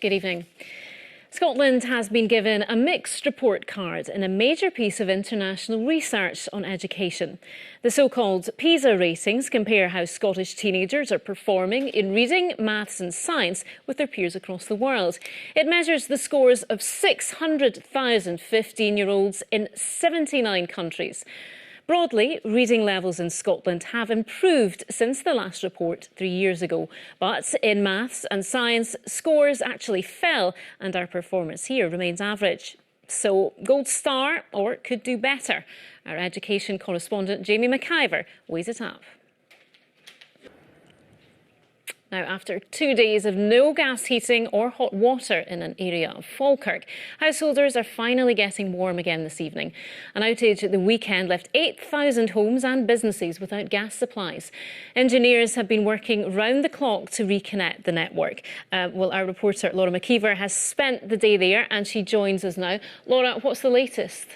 Good evening. Scotland has been given a mixed report card in a major piece of international research on education. The so-called PISA ratings compare how Scottish teenagers are performing in reading, maths and science with their peers across the world. It measures the scores of 600,000 15-year-olds in 79 countries. Broadly, reading levels in Scotland have improved since the last report 3 years ago. But in maths and science, scores actually fell and our performance here remains average. So, gold star or could do better? Our education correspondent Jamie McIver weighs it up. Now, after 2 days of no gas heating or hot water in an area of Falkirk, householders are finally getting warm again this evening. An outage at the weekend left 8,000 homes and businesses without gas supplies. Engineers have been working round the clock to reconnect the network. Our reporter Laura McIver has spent the day there and she joins us now. Laura, what's the latest?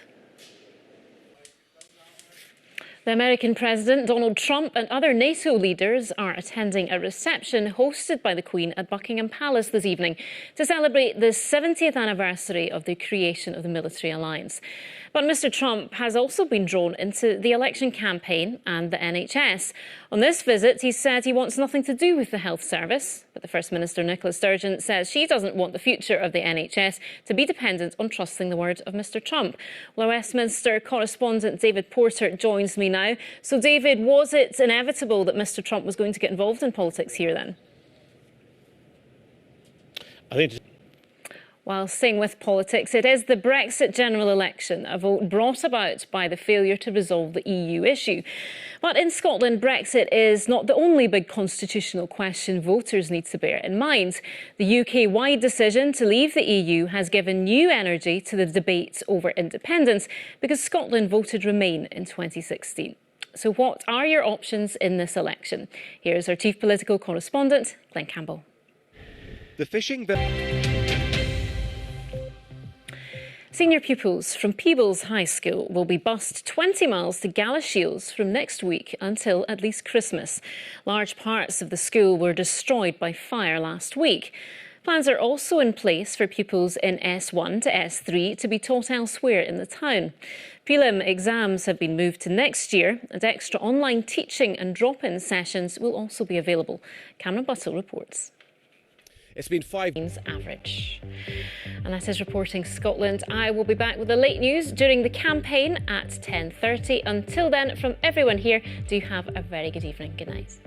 The American President Donald Trump and other NATO leaders are attending a reception hosted by the Queen at Buckingham Palace this evening to celebrate the 70th anniversary of the creation of the military alliance. But Mr Trump has also been drawn into the election campaign and the NHS. On this visit, he said he wants nothing to do with the health service. But the First Minister, Nicola Sturgeon, says she doesn't want the future of the NHS to be dependent on trusting the word of Mr Trump. Well, our Westminster correspondent David Porter joins me now. So, David, was it inevitable that Mr Trump was going to get involved in politics here then? I think. While staying with politics, it is the Brexit general election, a vote brought about by the failure to resolve the EU issue. But in Scotland, Brexit is not the only big constitutional question voters need to bear in mind. The UK-wide decision to leave the EU has given new energy to the debate over independence because Scotland voted Remain in 2016. So what are your options in this election? Here's our chief political correspondent, Glenn Campbell. The fishing bill. Senior pupils from Peebles High School will be bused 20 miles to Galashiels from next week until at least Christmas. Large parts of the school were destroyed by fire last week. Plans are also in place for pupils in S1 to S3 to be taught elsewhere in the town. Prelim exams have been moved to next year and extra online teaching and drop-in sessions will also be available. Cameron Buttle reports. It's been 5 times average. And that is Reporting Scotland. I will be back with the late news during the campaign at 10:30. Until then, from everyone here, do have a very good evening. Good night.